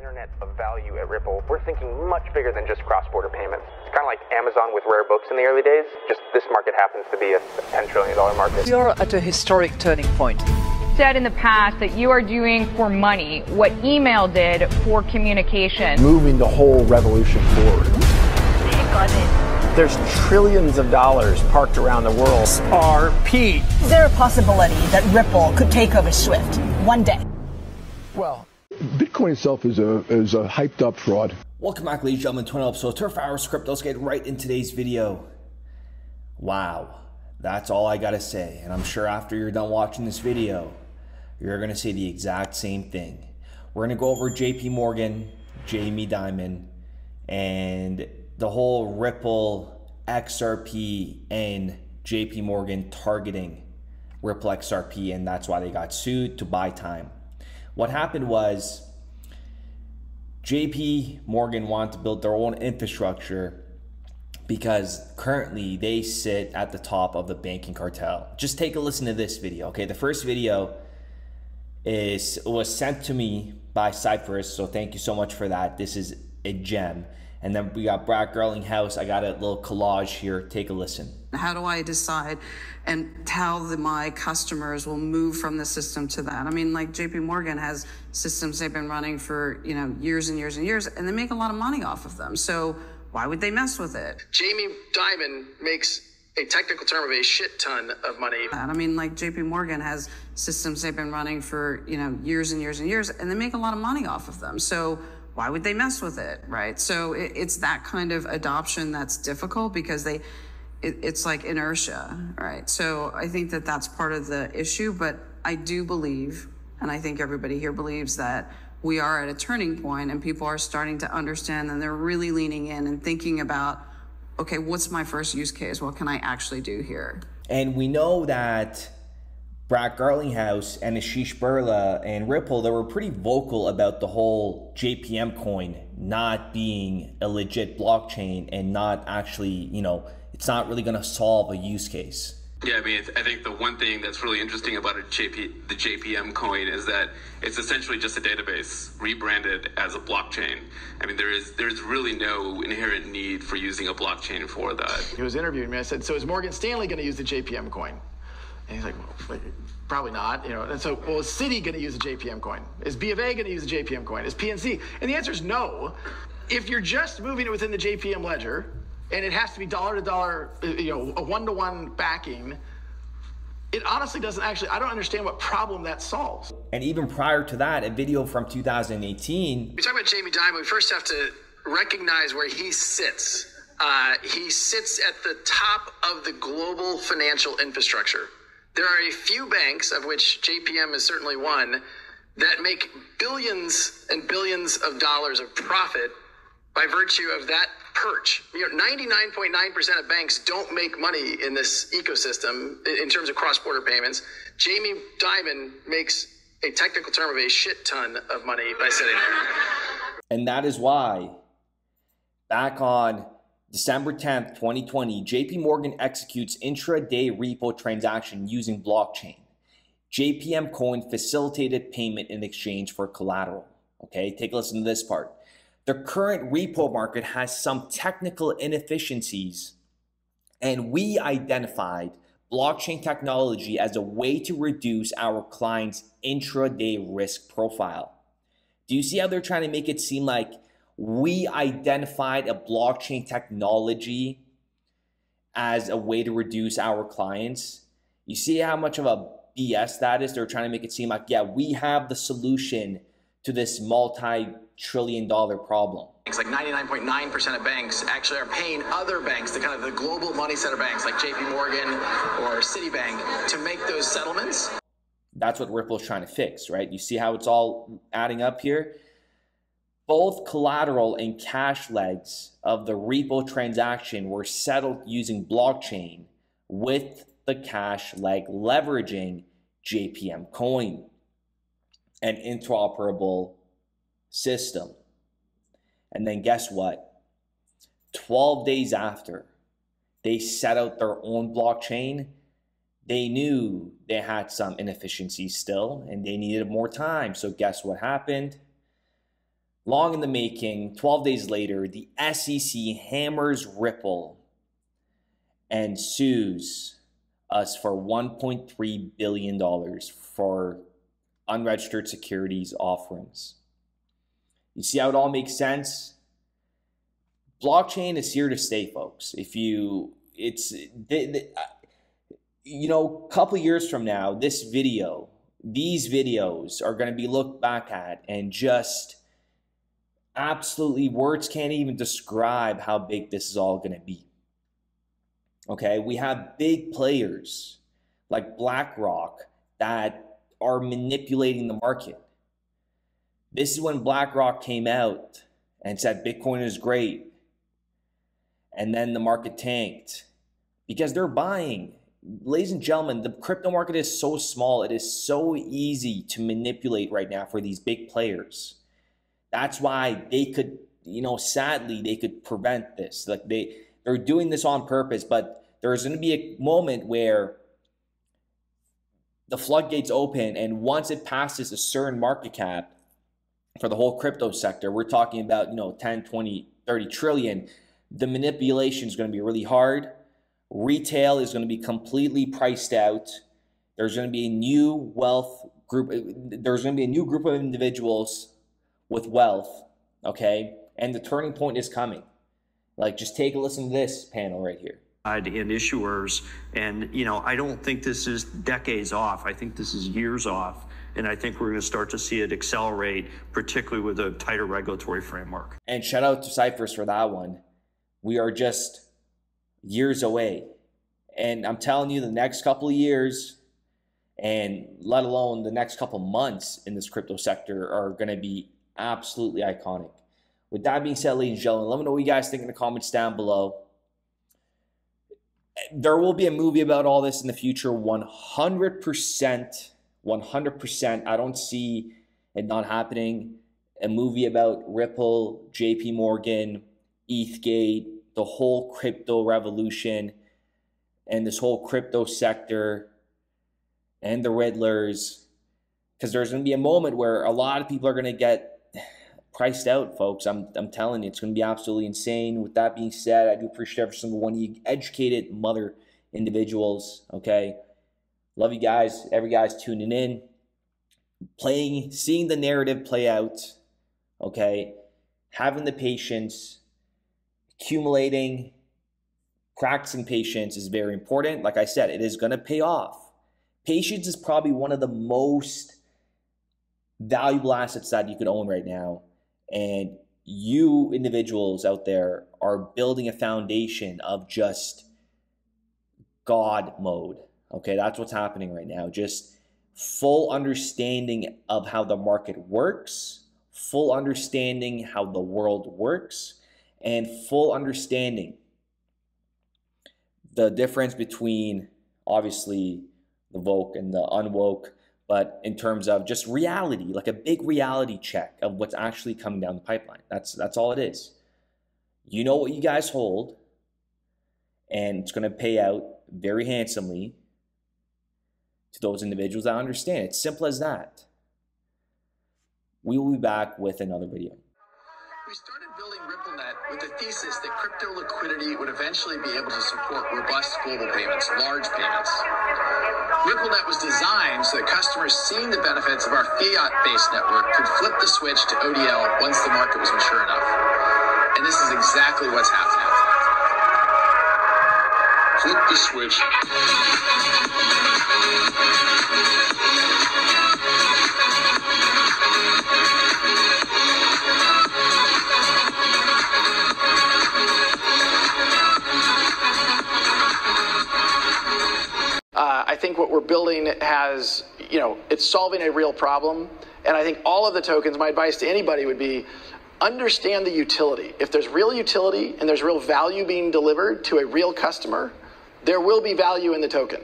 internet of value at Ripple, we're thinking much bigger than just cross-border payments. It's kind of like Amazon with rare books in the early days, just this market happens to be a $10 trillion market. We are at a historic turning point. Said in the past that you are doing for money what email did for communication. Moving the whole revolution forward. There's trillions of dollars parked around the world. XRP. Is there a possibility that Ripple could take over SWIFT one day? Well, Bitcoin itself is a hyped up fraud. Welcome back, ladies and gentlemen, to another episode of Turf Hours Crypto. Let's get right in today's video. Wow, that's all I gotta say. And I'm sure after you're done watching this video, you're gonna say the exact same thing. We're gonna go over JP Morgan, Jamie Dimon, and the whole Ripple, XRP, and JP Morgan targeting Ripple XRP, and that's why they got sued to buy time. What happened was JP Morgan wanted to build their own infrastructure because currently they sit at the top of the banking cartel. Just take a listen to this video, okay? The first video was sent to me by Cypress, so thank you so much for that. This is a gem. And then we got Brad Garlinghouse. I got a little collage here. Take a listen. How do I decide and tell my customers will move from the system to that? I mean, like JP Morgan has systems they've been running for, years and years and years, and they make a lot of money off of them. So why would they mess with it? Jamie Dimon makes a technical term of a shit ton of money. I mean, like JP Morgan has systems they've been running for, years and years and years, and they make a lot of money off of them. So why would they mess with it, right? So it's that kind of adoption that's difficult because it's like inertia, right? So I think that that's part of the issue, but I do believe, and I think everybody here believes, that we are at a turning point and people are starting to understand and they're really leaning in and thinking about, okay, what's my first use case? What can I actually do here? And we know that Brad Garlinghouse and Ashish Birla and Ripple, they were pretty vocal about the whole JPM coin not being a legit blockchain and not actually, it's not really going to solve a use case. Yeah, I mean, I think the one thing that's really interesting about the JPM coin is that it's essentially just a database rebranded as a blockchain. I mean, there's really no inherent need for using a blockchain for that. He was interviewing me. I said, so is Morgan Stanley going to use the JPM coin? And he's like, well, probably not. And so, well, is Citi going to use the JPM coin? Is B of A going to use the JPM coin? Is PNC? And the answer is no. If you're just moving it within the JPM ledger, and it has to be dollar to dollar, a one-to-one backing, it honestly doesn't actually, I don't understand what problem that solves. And even prior to that, a video from 2018. We talk about Jamie Dimon, we first have to recognize where he sits. He sits at the top of the global financial infrastructure. There are a few banks, of which JPM is certainly one, that make billions and billions of dollars of profit by virtue of that perch. 99.9% of banks don't make money in this ecosystem in terms of cross-border payments. Jamie Dimon makes a technical term of a shit ton of money by sitting there. And that is why back on December 10th, 2020, JP Morgan executes intraday repo transaction using blockchain. JPM coin facilitated payment in exchange for collateral. Okay, take a listen to this part. The current repo market has some technical inefficiencies, and we identified blockchain technology as a way to reduce our clients' intraday risk profile. Do you see how they're trying to make it seem like we identified a blockchain technology as a way to reduce our clients? You see how much of a BS that is? They're trying to make it seem like, yeah, we have the solution to this multi-trillion-dollar problem. It's like 99.9% of banks actually are paying other banks, the kind of the global money center banks like JP Morgan or Citibank, to make those settlements. That's what Ripple's trying to fix, right? You see how it's all adding up here? Both collateral and cash legs of the repo transaction were settled using blockchain, with the cash leg leveraging JPM coin, an interoperable system. And then guess what? 12 days after they set out their own blockchain, they knew they had some inefficiencies still and they needed more time. So guess what happened? long in the making. 12 days later, the SEC hammers Ripple and sues us for $1.3 billion for unregistered securities offerings. You see how it all makes sense? Blockchain is here to stay, folks. A couple years from now, these videos are going to be looked back at and just absolutely, words can't even describe how big this is all going to be. Okay, we have big players like BlackRock that are manipulating the market. This is when BlackRock came out and said Bitcoin is great. And then the market tanked because they're buying. Ladies and gentlemen, the crypto market is so small. It is so easy to manipulate right now for these big players. That's why they could, sadly, they could prevent this. Like they're doing this on purpose, but there's going to be a moment where the floodgates open, and once it passes a certain market cap for the whole crypto sector, we're talking about, 10, 20, 30 trillion, the manipulation is going to be really hard. Retail is going to be completely priced out. There's going to be a new group of individuals with wealth, okay? And the turning point is coming. Like, just take a listen to this panel right here. And issuers, and I don't think this is decades off. I think this is years off, and I think we're going to start to see it accelerate, particularly with a tighter regulatory framework. And shout out to Cyphers for that one. We are just years away, and I'm telling you, the next couple of years, and let alone the next couple of months in this crypto sector, are going to be absolutely iconic. With that being said, ladies and gentlemen, let me know what you guys think in the comments down below. There will be a movie about all this in the future, 100%. 100%. I don't see it not happening. A movie about Ripple, JP Morgan, ETHgate, the whole crypto revolution, and this whole crypto sector, and the Riddlers. Because there's going to be a moment where a lot of people are going to get priced out, folks. I'm telling you, it's going to be absolutely insane. With that being said, I do appreciate every single one of you educated mother individuals, okay? Love you guys, every guy's tuning in, seeing the narrative play out, okay? Having the patience, accumulating, practicing patience is very important. Like I said, it is going to pay off. Patience is probably one of the most valuable assets that you could own right now. And you individuals out there are building a foundation of just God mode. Okay, that's what's happening right now. Just full understanding of how the market works, full understanding how the world works, and full understanding the difference between, obviously, the woke and the unwoke, but in terms of just reality, like a big reality check of what's actually coming down the pipeline. That's all it is. You know what you guys hold, and it's going to pay out very handsomely to those individuals that understand. It's simple as that. We will be back with another video. We started building RippleNet with the thesis that crypto liquidity would eventually be able to support robust global payments, large payments. RippleNet was designed so that customers seeing the benefits of our fiat-based network could flip the switch to ODL once the market was mature enough. And this is exactly what's happening. Flip the switch. I think what we're building has, it's solving a real problem. And I think all of the tokens, my advice to anybody would be, understand the utility. If there's real utility and there's real value being delivered to a real customer, there will be value in the token.